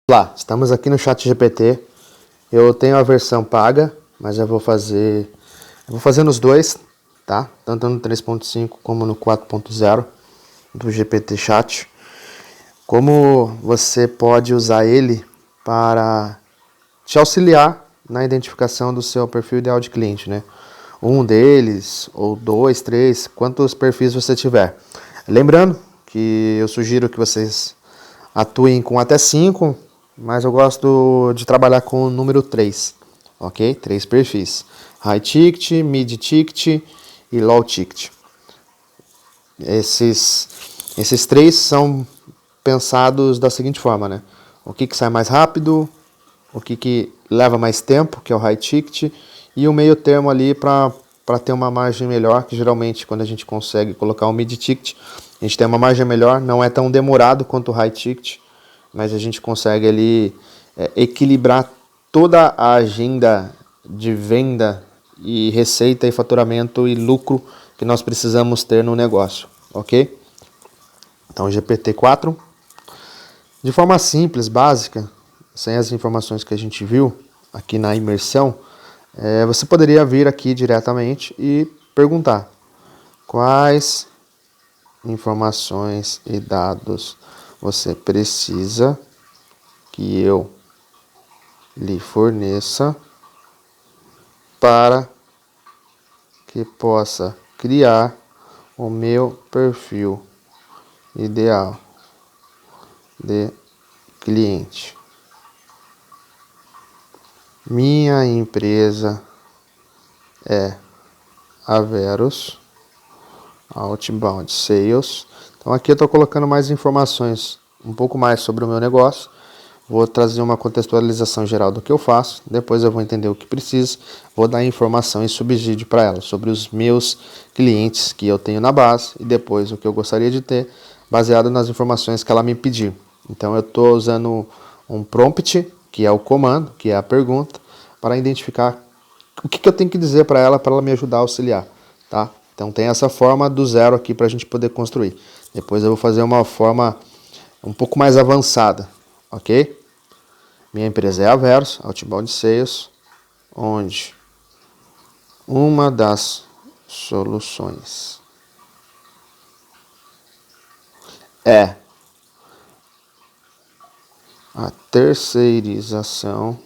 Olá, estamos aqui no ChatGPT. Eu tenho a versão paga, mas eu vou fazer nos dois, tá? Tanto no 3.5 como no 4.0 do GPT Chat. Como você pode usar ele para te auxiliar na identificação do seu perfil ideal de cliente, né? Um deles, ou dois, três, quantos perfis você tiver. Lembrando que eu sugiro que vocês atuem com até 5, mas eu gosto de trabalhar com o número 3, ok? 3 perfis. High Ticket, Mid Ticket e Low Ticket. Esses 3 são pensados da seguinte forma, né? O que sai mais rápido, o que leva mais tempo, que é o High Ticket, e o meio termo ali para ter uma margem melhor, que geralmente quando a gente consegue colocar um Mid Ticket, a gente tem uma margem melhor, não é tão demorado quanto o High Ticket, mas a gente consegue ali equilibrar toda a agenda de venda e receita e faturamento e lucro que nós precisamos ter no negócio, ok? Então, GPT-4, de forma simples, básica, sem as informações que a gente viu aqui na imersão, você poderia vir aqui diretamente e perguntar quais informações e dados você precisa que eu lhe forneça para que possa criar o meu perfil ideal de cliente. Minha empresa é a Verus Outbound Sales. Então aqui eu estou colocando mais informações, um pouco mais sobre o meu negócio. Vou trazer uma contextualização geral do que eu faço, depois eu vou entender o que precisa, vou dar informação e subsídio para ela sobre os meus clientes que eu tenho na base e depois o que eu gostaria de ter, baseado nas informações que ela me pediu. Então eu estou usando um prompt, que é o comando, que é a pergunta, para identificar o que eu tenho que dizer para ela me ajudar a auxiliar, tá? Então tem essa forma do zero aqui para a gente poder construir. Depois eu vou fazer uma forma um pouco mais avançada, ok? Minha empresa é a Verus Outbound Sales, onde uma das soluções é a terceirização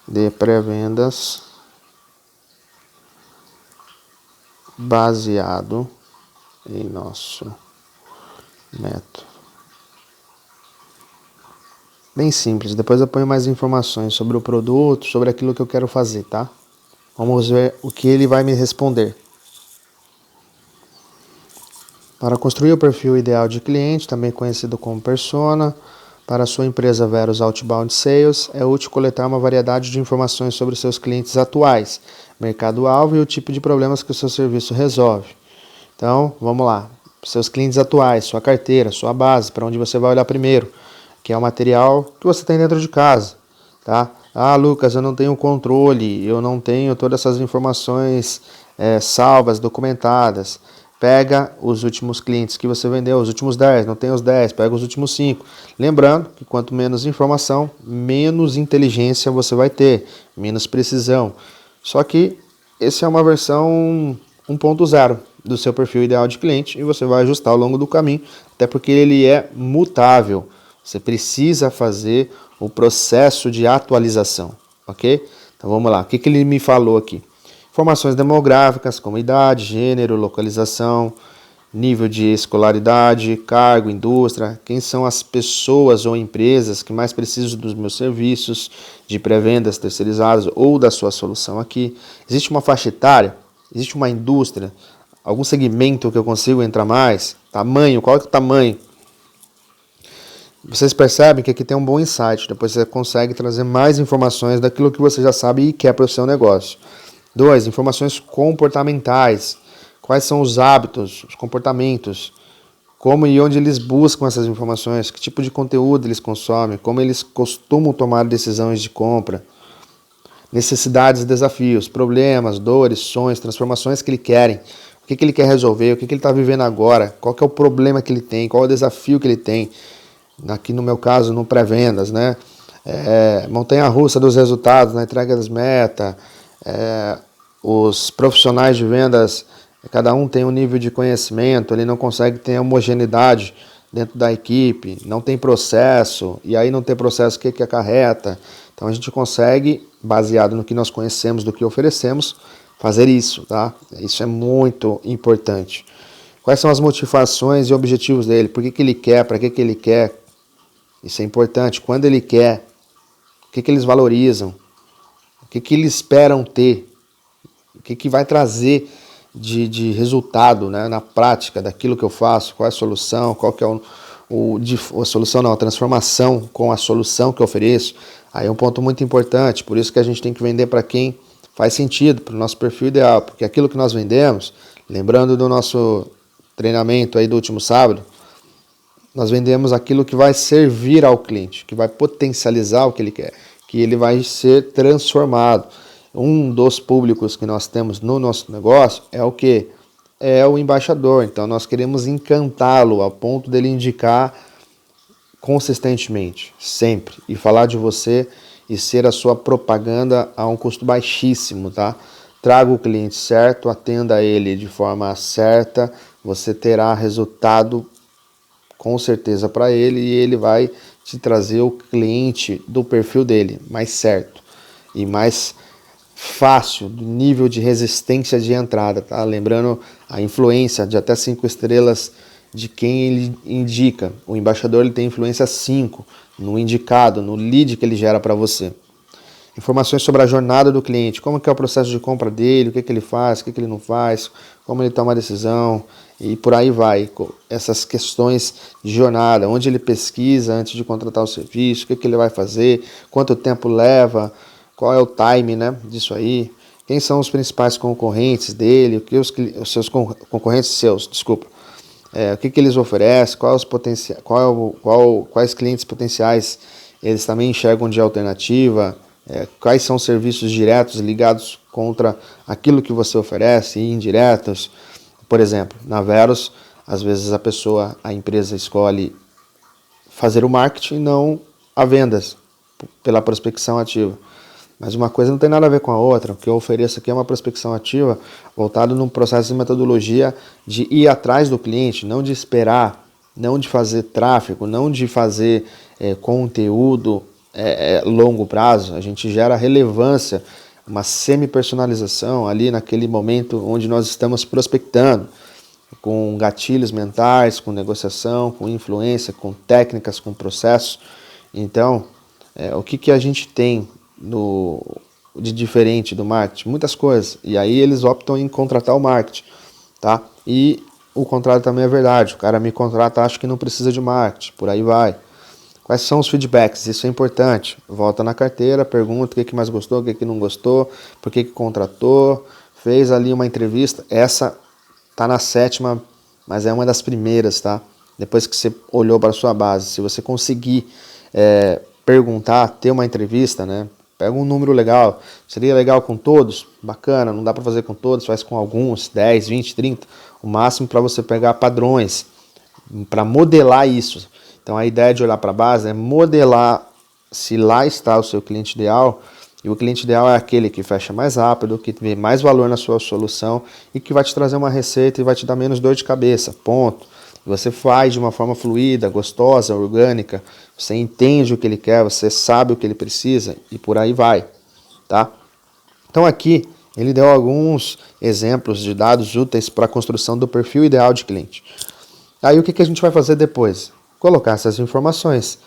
de pré-vendas baseado em nosso método. Bem simples, depois eu ponho mais informações sobre o produto, sobre aquilo que eu quero fazer, tá? Vamos ver o que ele vai me responder. Para construir o perfil ideal de cliente, também conhecido como persona, para a sua empresa Verus Outbound Sales, é útil coletar uma variedade de informações sobre seus clientes atuais, mercado-alvo e o tipo de problemas que o seu serviço resolve. Então, vamos lá. Seus clientes atuais, sua carteira, sua base, para onde você vai olhar primeiro, que é o material que você tem dentro de casa, tá? Ah, Lucas, eu não tenho controle, eu não tenho todas essas informações salvas, documentadas. Pega os últimos clientes que você vendeu, os últimos 10, não tem os 10, pega os últimos 5. Lembrando que quanto menos informação, menos inteligência você vai ter, menos precisão. Só que essa é uma versão 1.0 do seu perfil ideal de cliente e você vai ajustar ao longo do caminho, até porque ele é mutável. Você precisa fazer o processo de atualização, ok? Então vamos lá, o que ele me falou aqui? Informações demográficas, como idade, gênero, localização, nível de escolaridade, cargo, indústria, quem são as pessoas ou empresas que mais precisam dos meus serviços de pré-vendas terceirizadas ou da sua solução aqui. Existe uma faixa etária? Existe uma indústria? Algum segmento que eu consigo entrar mais? Tamanho? Qual é o tamanho? Vocês percebem que aqui tem um bom insight, depois você consegue trazer mais informações daquilo que você já sabe e quer para o seu negócio. 2. Informações comportamentais. Quais são os hábitos, os comportamentos, como e onde eles buscam essas informações, que tipo de conteúdo eles consomem, como eles costumam tomar decisões de compra. Necessidades e desafios, problemas, dores, sonhos, transformações que eles querem. o que ele quer resolver, o que ele está vivendo agora, qual que é o problema que ele tem, qual é o desafio que ele tem. Aqui no meu caso, no pré-vendas, né? Montanha-russa dos resultados, na entrega das metas, os profissionais de vendas, cada um tem um nível de conhecimento, ele não consegue ter homogeneidade dentro da equipe, não tem processo, e aí não ter processo, o que acarreta? Então a gente consegue, baseado no que nós conhecemos, do que oferecemos, fazer isso, tá? Isso é muito importante. Quais são as motivações e objetivos dele? Por que ele quer? Para que ele quer? Isso é importante. Quando ele quer? O que eles valorizam? O que eles esperam ter? O que vai trazer de resultado, né, na prática daquilo que eu faço? Qual é a solução? Qual que é a solução não, a transformação com a solução que eu ofereço? Aí é um ponto muito importante, por isso que a gente tem que vender para quem faz sentido, para o nosso perfil ideal, porque aquilo que nós vendemos, lembrando do nosso treinamento aí do último sábado, nós vendemos aquilo que vai servir ao cliente, que vai potencializar o que ele quer, que ele vai ser transformado. Um dos públicos que nós temos no nosso negócio é o quê? É o embaixador. Então nós queremos encantá-lo a ponto dele indicar consistentemente, sempre, e falar de você e ser a sua propaganda a um custo baixíssimo, tá? Traga o cliente certo, atenda ele de forma certa, você terá resultado com certeza para ele e ele vai te trazer o cliente do perfil dele, mais certo e mais fácil, do nível de resistência de entrada, tá? Lembrando a influência de até 5 estrelas de quem ele indica. O embaixador ele tem influência 5 no indicado, no lead que ele gera para você. Informações sobre a jornada do cliente, como que é o processo de compra dele, o que ele faz, o que ele não faz, como ele toma a decisão e por aí vai. Essas questões de jornada, onde ele pesquisa antes de contratar o serviço, o que ele vai fazer, quanto tempo leva, qual é o time, né, disso aí, quem são os principais concorrentes dele, o que os seus concorrentes seus, desculpa, o que eles oferecem, quais clientes potenciais eles também enxergam de alternativa, quais são os serviços diretos ligados contra aquilo que você oferece e indiretos. Por exemplo, na Verus, às vezes a empresa escolhe fazer o marketing e não a vendas pela prospecção ativa. Mas uma coisa não tem nada a ver com a outra. O que eu ofereço aqui é uma prospecção ativa voltado num processo de metodologia de ir atrás do cliente, não de esperar, não de fazer tráfego, não de fazer conteúdo longo prazo. A gente gera relevância, uma semi-personalização ali naquele momento onde nós estamos prospectando, com gatilhos mentais, com negociação, com influência, com técnicas, com processos. Então, o que a gente tem de diferente do marketing? Muitas coisas. E aí eles optam em contratar o marketing, tá? E o contrário também é verdade. O cara me contrata, acha que não precisa de marketing, por aí vai. Quais são os feedbacks? Isso é importante. Volta na carteira, pergunta o que mais gostou, o que não gostou, por que contratou, fez ali uma entrevista. Essa tá na 7ª, mas é uma das primeiras, tá? Depois que você olhou para a sua base, se você conseguir perguntar, ter uma entrevista, né? Pega um número legal. Seria legal com todos? Bacana, não dá para fazer com todos, faz com alguns, 10, 20, 30. O máximo para você pegar padrões, para modelar isso. Então a ideia de olhar para a base é modelar se lá está o seu cliente ideal, e o cliente ideal é aquele que fecha mais rápido, que vê mais valor na sua solução e que vai te trazer uma receita e vai te dar menos dor de cabeça, ponto. Você faz de uma forma fluida, gostosa, orgânica, você entende o que ele quer, você sabe o que ele precisa e por aí vai, tá? Então aqui ele deu alguns exemplos de dados úteis para a construção do perfil ideal de cliente. Aí o que a gente vai fazer depois? Colocar essas informações.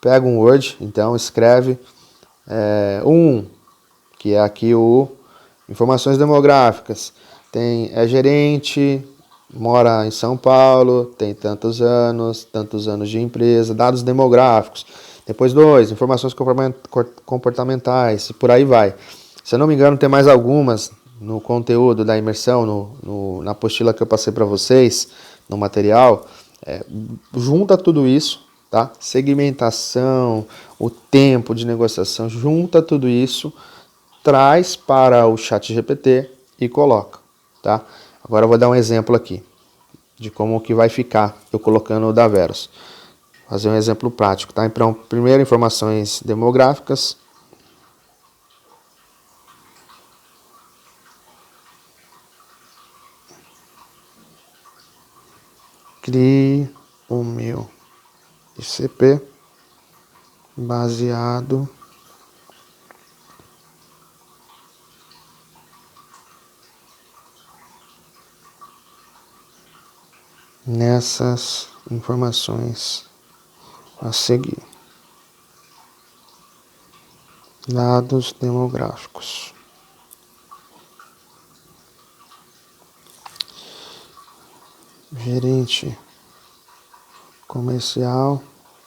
Pega um Word, então escreve que é aqui o informações demográficas. É gerente, mora em São Paulo, tem tantos anos de empresa, dados demográficos. Depois 2, informações comportamentais, e por aí vai. Se eu não me engano, tem mais algumas no conteúdo da imersão, na apostila que eu passei para vocês, no material. Junta tudo isso, tá? Segmentação, o tempo de negociação, junta tudo isso, traz para o ChatGPT e coloca, tá? Agora eu vou dar um exemplo aqui de como que vai ficar eu colocando o da Verus. Fazer um exemplo prático, tá? Então, primeiro, informações demográficas. Crie o meu ICP baseado nessas informações a seguir. Dados demográficos. Gerente comercial,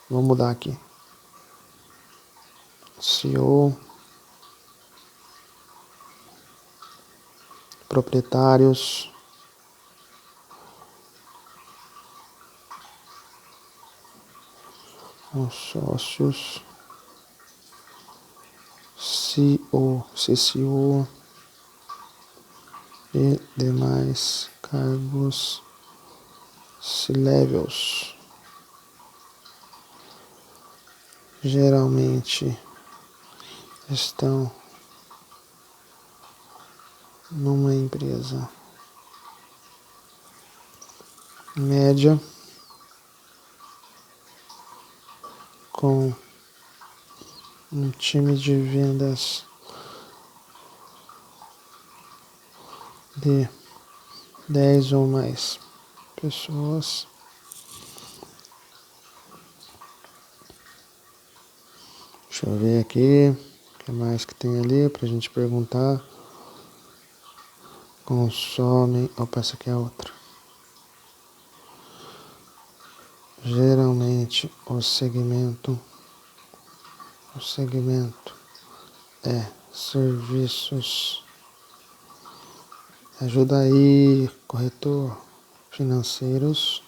vou mudar aqui. CEO, proprietários, os sócios, CEO, CCO e demais cargos C-levels. Geralmente estão numa empresa média com um time de vendas de 10 ou mais pessoas. Deixa eu ver aqui o que mais que tem ali pra gente perguntar. Consomem. Opa, essa aqui é outra. Geralmente o segmento é serviços. Ajuda aí, corretor, financeiros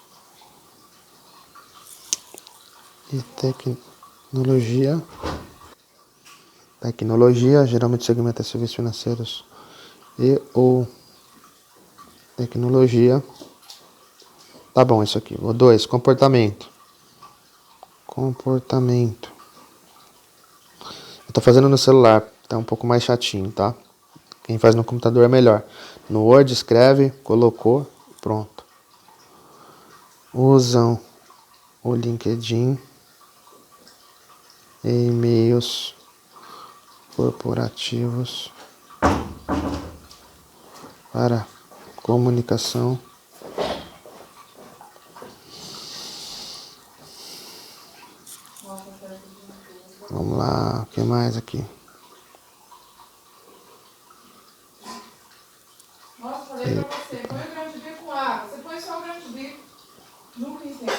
e tecnologia. Tecnologia, geralmente o segmento é serviços financeiros e ou tecnologia. Tá bom isso aqui. O 2, comportamento. Comportamento. Eu tô fazendo no celular, tá um pouco mais chatinho, tá? Quem faz no computador é melhor. No Word escreve, colocou, pronto. Usam o LinkedIn e e-mails corporativos para comunicação. Vamos lá, o que mais aqui? Nossa, falei pra você, põe o grão de bico com água. Você põe só o grão de bico, nunca entende.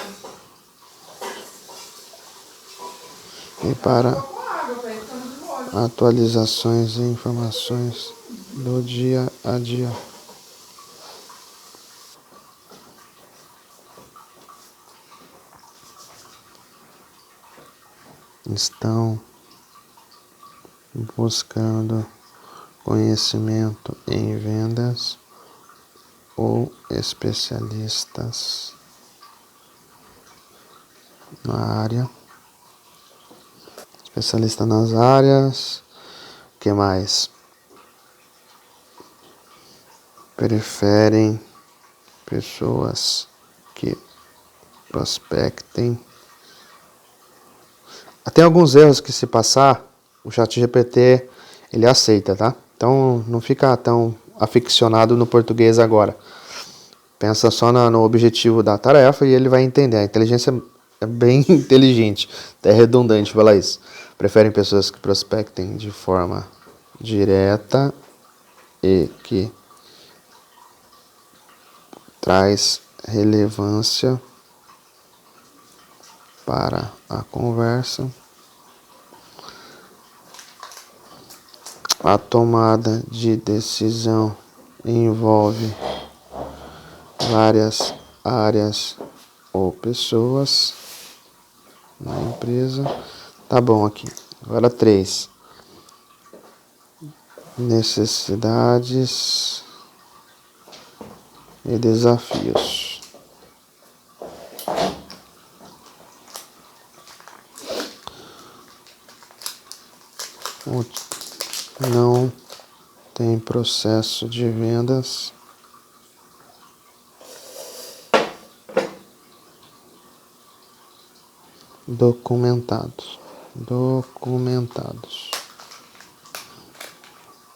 E para Com água, pra ele ficando de molho. atualizações e informações do dia a dia. Estão buscando conhecimento em vendas ou especialistas na área. Especialista nas áreas. O que mais? Preferem pessoas que prospectem. Tem alguns erros que se passar, o ChatGPT ele aceita, tá? Então não fica tão aficionado no português agora. Pensa só no objetivo da tarefa e ele vai entender. A inteligência é bem inteligente, até redundante falar isso. Preferem pessoas que prospectem de forma direta e que traz relevância para a conversa. A tomada de decisão envolve várias áreas ou pessoas na empresa. Tá bom aqui. Agora 3. Necessidades e desafios. Não tem processo de vendas documentados.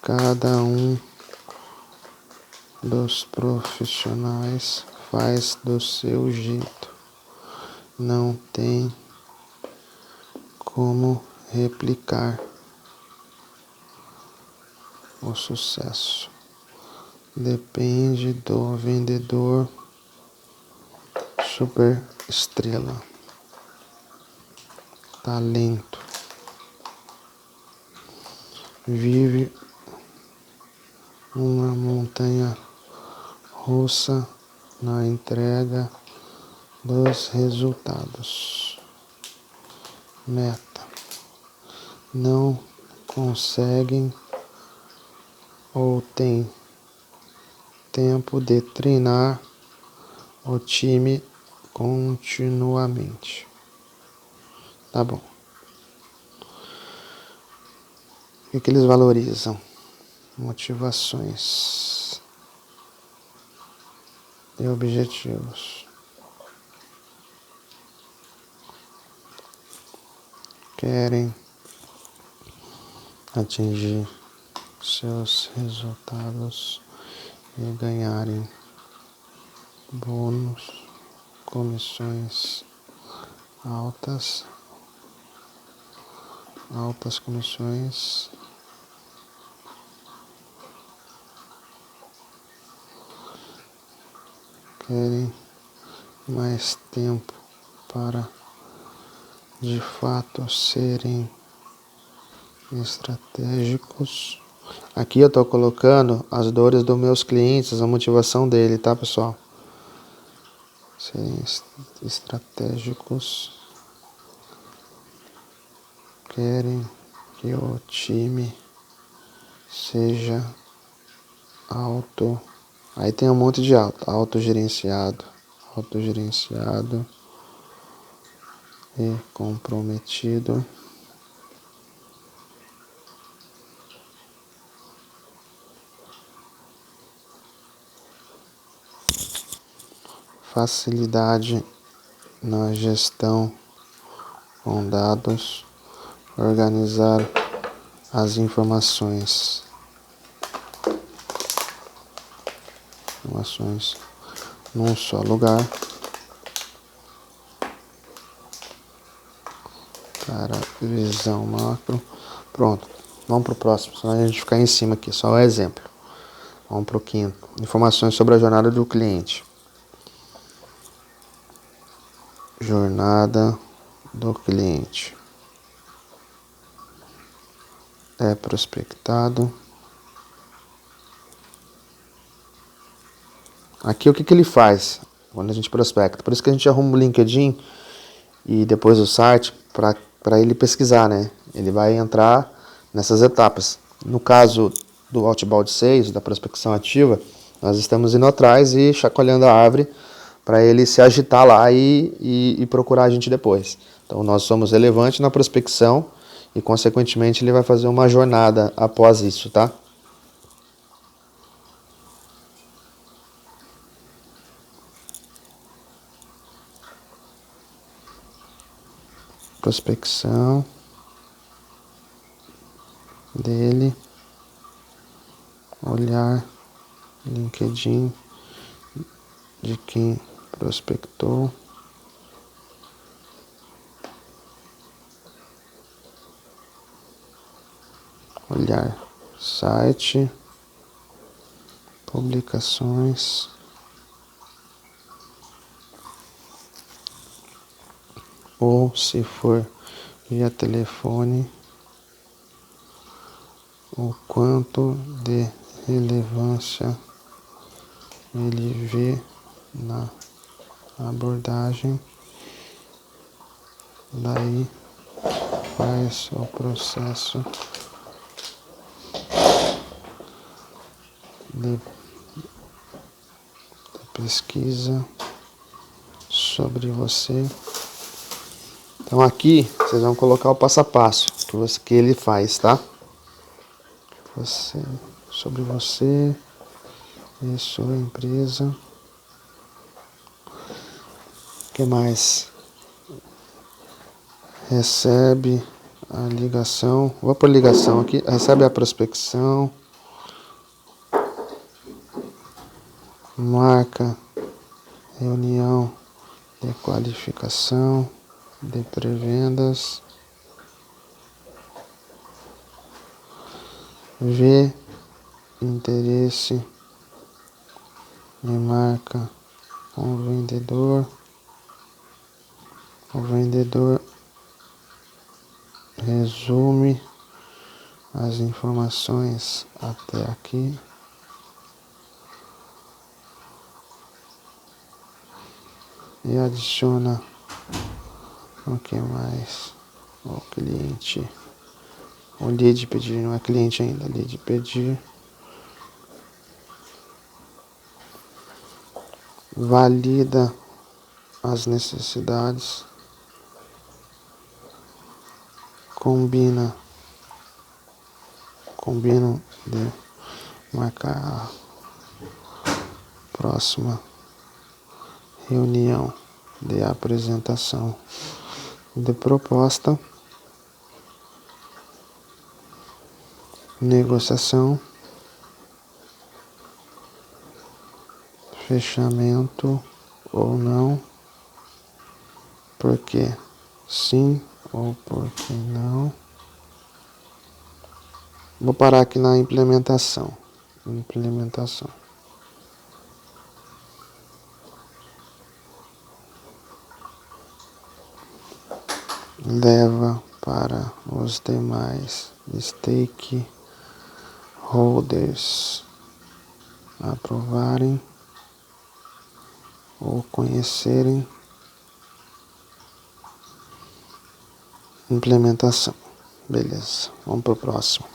Cada um dos profissionais faz do seu jeito. Não tem como replicar o sucesso. Depende do vendedor super estrela. Talento. Vive uma montanha russa na entrega dos resultados. Meta. Não conseguem ou tem tempo de treinar o time continuamente. Tá bom. O que eles valorizam? Motivações e objetivos. Querem atingir seus resultados e ganharem bônus, comissões altas comissões, querem mais tempo para de fato serem estratégicos. Aqui eu estou colocando as dores dos meus clientes, a motivação dele, tá, pessoal? Serem estratégicos. Querem que o time seja Aí tem um monte de autogerenciado e comprometido. Facilidade na gestão com dados, organizar as informações num só lugar para visão macro. Pronto, vamos para o próximo, senão a gente ficar em cima aqui, só um exemplo. Vamos para o quinto. Informações sobre a jornada do cliente. Jornada do cliente. É prospectado. Aqui o que ele faz quando a gente prospecta? Por isso que a gente arruma o LinkedIn e depois o site para ele pesquisar, né? Ele vai entrar nessas etapas. No caso do outbound sales, da prospecção ativa, nós estamos indo atrás e chacoalhando a árvore para ele se agitar lá e procurar a gente depois. Então nós somos relevantes na prospecção e consequentemente ele vai fazer uma jornada após isso, tá? Prospecção dele, olhar LinkedIn de quem prospectou, olhar site, publicações, ou se for via telefone, o quanto de relevância ele vê na abordagem. Daí faz o processo de pesquisa sobre você. Então aqui vocês vão colocar o passo a passo que ele faz, tá? Sobre você e sua empresa. O que mais? Recebe a ligação. Vou por ligação aqui. Recebe a prospecção. Marca reunião de qualificação de pré-vendas. Vê interesse e marca com o vendedor. O vendedor resume as informações até aqui. E adiciona o que mais? O cliente. O lead pedir, não é cliente ainda, lead pedir. Valida as necessidades. Combinam de marcar a próxima reunião de apresentação de proposta, negociação, fechamento ou não, porque sim ou porque não. Vou parar aqui na implementação. Leva para os demais stakeholders aprovarem ou conhecerem. Implementação. Beleza, vamos para o próximo.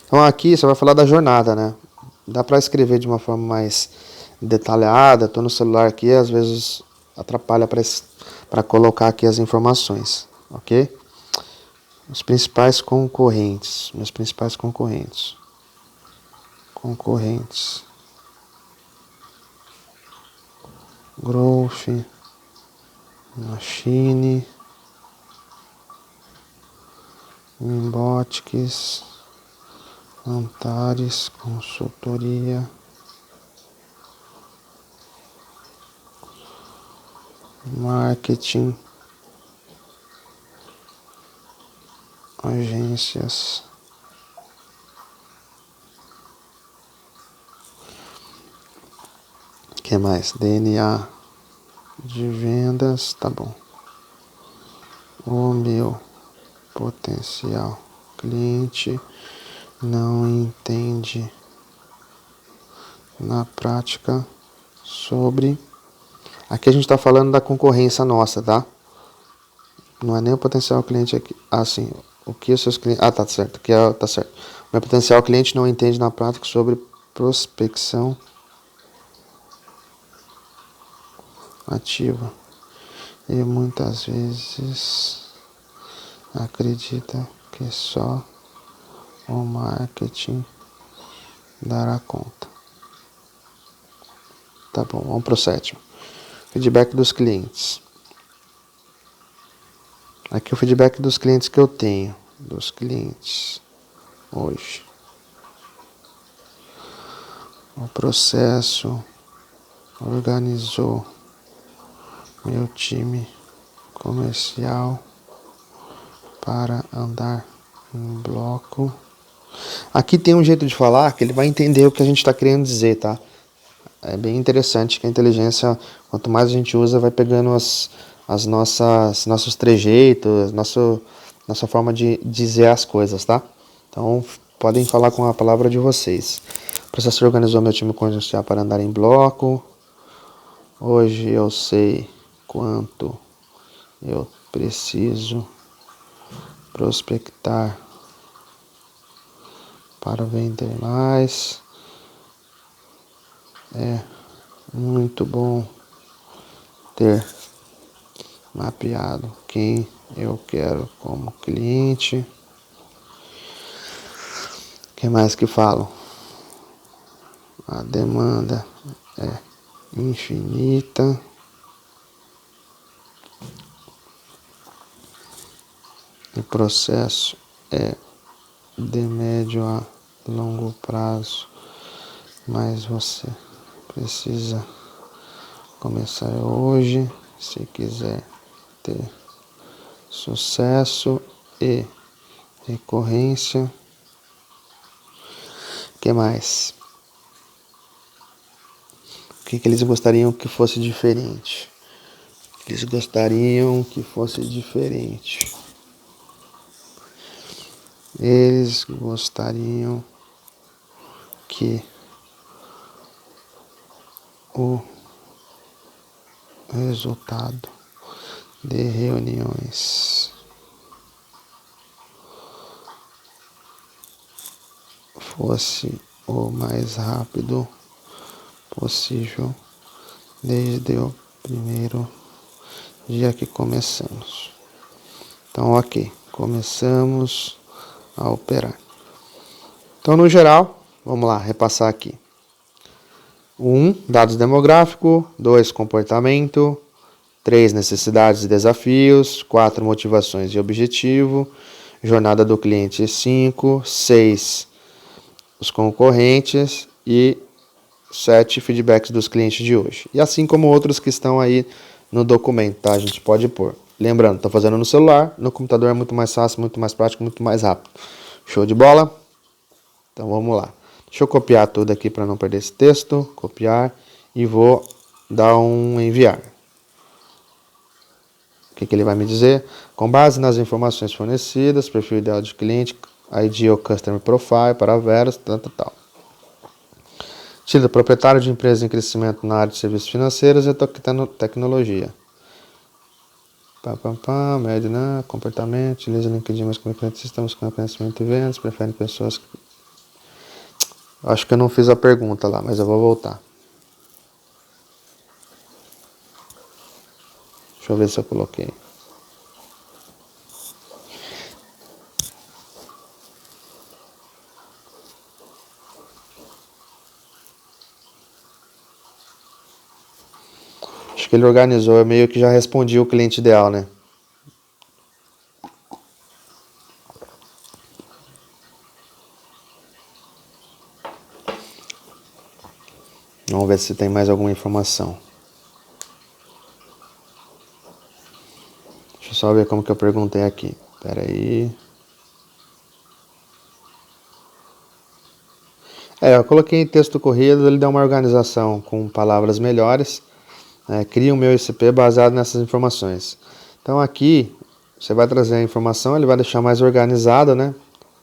Então aqui você vai falar da jornada, né? Dá para escrever de uma forma mais detalhada. Estou no celular aqui, às vezes atrapalha para colocar aqui as informações, ok? Meus principais concorrentes. Growth, Machine, Inbotics, Antares, consultoria, marketing, agências, que mais? DNA de vendas, tá bom. O meu potencial cliente não entende na prática sobre. Aqui a gente está falando da concorrência nossa, tá? Não é nem o potencial cliente aqui. Ah, sim. O que os seus clientes. Ah, tá certo. Aqui tá certo. O meu potencial cliente não entende na prática sobre prospecção ativa. E muitas vezes acredita que só o marketing dará conta. Tá bom, vamos pro sétimo. Feedback dos clientes. Aqui é o feedback dos clientes que eu tenho. Dos clientes hoje. O processo organizou meu time comercial para andar em bloco. Aqui tem um jeito de falar que ele vai entender o que a gente está querendo dizer, tá? É bem interessante que a inteligência, quanto mais a gente usa, vai pegando nossos trejeitos, nossa forma de dizer as coisas, tá? Então, podem falar com a palavra de vocês. O professor organizou meu time comercial para andar em bloco. Hoje eu sei quanto eu preciso prospectar para vender mais. É Muito bom ter mapeado quem eu quero como cliente. O que mais que falam? A demanda é infinita. O processo é de médio a longo prazo, mas você precisa começar hoje se quiser ter sucesso e recorrência. O que mais? O que eles gostariam que fosse diferente? Eles gostariam que fosse diferente. Eles gostariam que o resultado de reuniões fosse o mais rápido possível desde o primeiro dia que começamos. Então, ok, começamos a operar. Então, no geral, vamos lá, repassar aqui. 1. Dados demográficos. 2. Comportamento. 3. Necessidades e desafios. 4. Motivações e objetivo. Jornada do cliente 5. 6. Os concorrentes. E 7. Feedbacks dos clientes de hoje. E assim como outros que estão aí no documento, tá? A gente pode pôr. Lembrando, estou fazendo no celular. No computador é muito mais fácil, muito mais prático, muito mais rápido. Show de bola? Então vamos lá. Deixa eu copiar tudo aqui para não perder esse texto. Copiar e vou dar um enviar. O que ele vai me dizer? Com base nas informações fornecidas, perfil ideal de cliente, ID ou Customer Profile para Veros, tal. Título, proprietário de empresa em crescimento na área de serviços financeiros e tecnologia. Médio, né? Comportamento, utiliza LinkedIn mais concorrentes, sistemas com conhecimento e vendas, prefere pessoas que... Acho que eu não fiz a pergunta lá, mas eu vou voltar. Deixa eu ver se eu coloquei. Acho que ele organizou, eu meio que já respondi o cliente ideal, né? Vamos ver se tem mais alguma informação. Deixa eu só ver como que eu perguntei aqui. Espera aí. Eu coloquei em texto corrido, ele dá uma organização com palavras melhores. Cria o meu ICP baseado nessas informações. Então aqui, você vai trazer a informação, ele vai deixar mais organizado, né?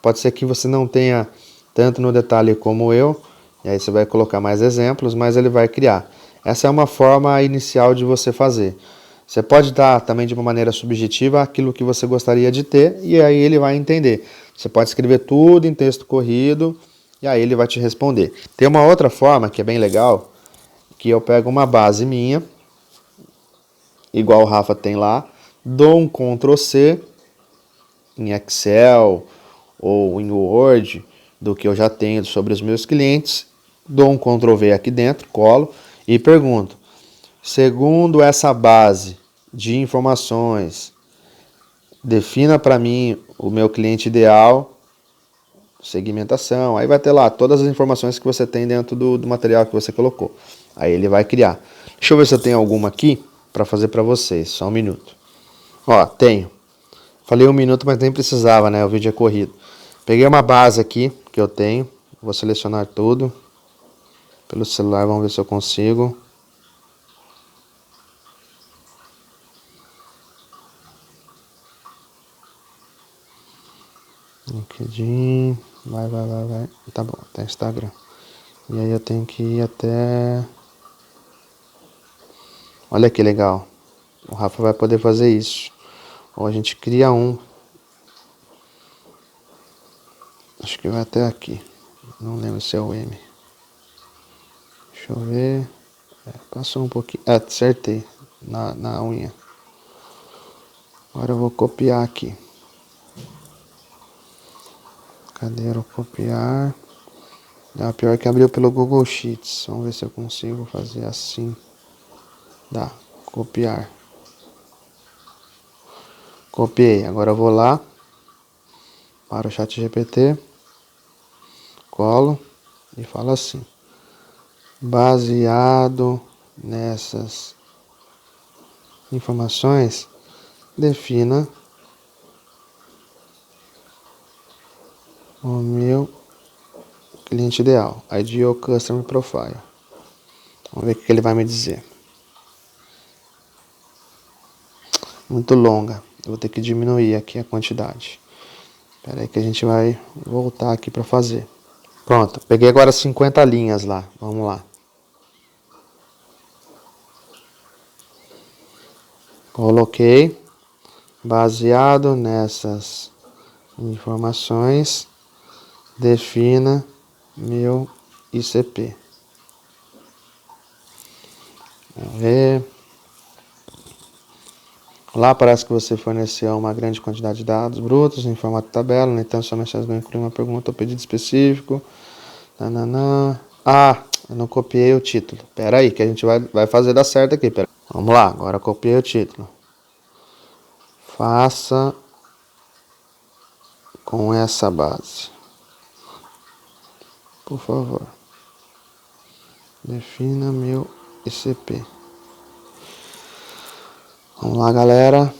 Pode ser que você não tenha tanto no detalhe como eu, e aí você vai colocar mais exemplos, mas ele vai criar. Essa é uma forma inicial de você fazer. Você pode dar também de uma maneira subjetiva aquilo que você gostaria de ter, e aí ele vai entender. Você pode escrever tudo em texto corrido, e aí ele vai te responder. Tem uma outra forma que é bem legal, que eu pego uma base minha, igual o Rafa tem lá, dou um Ctrl C em Excel ou em Word do que eu já tenho sobre os meus clientes, dou um Ctrl V aqui dentro, colo e pergunto, segundo essa base de informações, defina para mim o meu cliente ideal, segmentação, aí vai ter lá todas as informações que você tem dentro do material que você colocou. Aí ele vai criar. Deixa eu ver se eu tenho alguma aqui para fazer para vocês, só um minuto. Ó, tenho. Falei um minuto, mas nem precisava, né? O vídeo é corrido. Peguei uma base aqui que eu tenho. Vou selecionar tudo. Pelo celular, vamos ver se eu consigo. LinkedIn. Vai. Tá bom, até Instagram. E aí eu tenho que ir até... Olha que legal. O Rafa vai poder fazer isso. Ou a gente cria um. Acho que vai até aqui. Não lembro se é o M. Deixa eu ver. Passou um pouquinho. Acertei na unha. Agora eu vou copiar aqui. Cadê o copiar? Pior que abriu pelo Google Sheets. Vamos ver se eu consigo fazer assim. Dá. Copiar. Copiei. Agora eu vou lá para o ChatGPT. Colo e falo assim. Baseado nessas informações, defina o meu cliente ideal, Ideal Customer Profile. Vamos ver o que ele vai me dizer. Muito longa, eu vou ter que diminuir aqui a quantidade. Espera aí que a gente vai voltar aqui para fazer. Pronto, peguei agora 50 linhas lá, vamos lá. Coloquei, baseado nessas informações, defina meu ICP. Vamos ver. Lá parece que você forneceu uma grande quantidade de dados brutos em formato de tabela, no entanto, sua mensagem não inclui uma pergunta ou pedido específico. Nananã. Eu não copiei o título. Pera aí, que a gente vai fazer dar certo aqui. Pera. Vamos lá, agora eu copiei o título. Faça com essa base. Por favor. Defina meu ICP. Vamos lá, galera.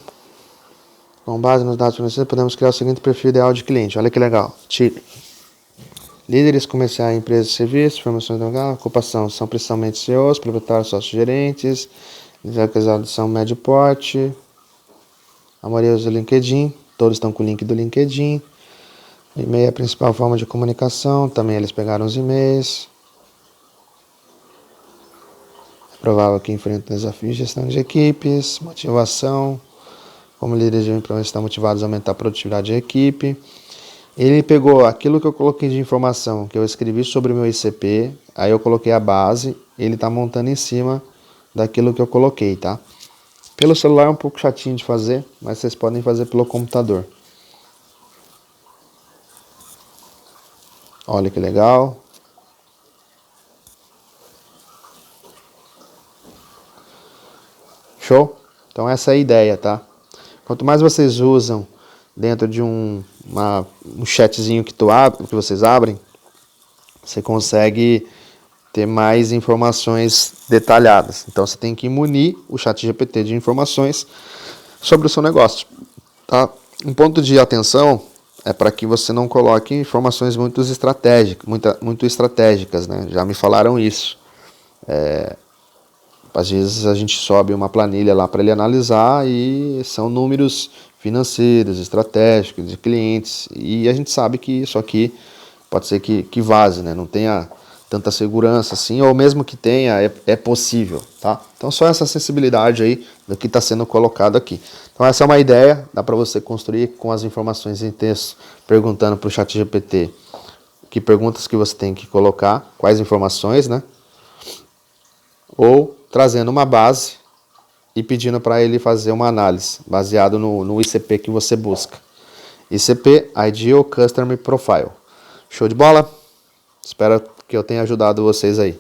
Com base nos dados fornecidos, podemos criar o seguinte perfil ideal de cliente. Olha que legal. Título. Líderes comerciais, empresas de serviços, formações de lugar, ocupação são principalmente CEOs, proprietários, sócios gerentes, lideranças são médio porte, a maioria usa o LinkedIn, todos estão com o link do LinkedIn, e-mail é a principal forma de comunicação, também eles pegaram os e-mails, é provável que enfrentem desafios de gestão de equipes, motivação, como líderes de empresa estão motivados a aumentar a produtividade da equipe. Ele pegou aquilo que eu coloquei de informação, que eu escrevi sobre o meu ICP, aí eu coloquei a base, ele está montando em cima daquilo que eu coloquei, tá? Pelo celular é um pouco chatinho de fazer, mas vocês podem fazer pelo computador. Olha que legal. Show? Então essa é a ideia, tá? Quanto mais vocês usam dentro de um chatzinho que vocês abrem, você consegue ter mais informações detalhadas. Então você tem que munir o ChatGPT de informações sobre o seu negócio. Tá? Um ponto de atenção é para que você não coloque informações muito estratégicas, né? Já me falaram isso. Às vezes a gente sobe uma planilha lá para ele analisar e são números financeiros, estratégicos, de clientes. E a gente sabe que isso aqui pode ser que vaze, né? Não tenha tanta segurança assim, ou mesmo que tenha, é possível, tá? Então só essa sensibilidade aí do que está sendo colocado aqui. Então essa é uma ideia, dá para você construir com as informações em texto, perguntando para o ChatGPT que perguntas que você tem que colocar, quais informações, né? Ou trazendo uma base e pedindo para ele fazer uma análise baseado no ICP que você busca. ICP, Ideal Customer Profile. Show de bola? Espero que eu tenha ajudado vocês aí.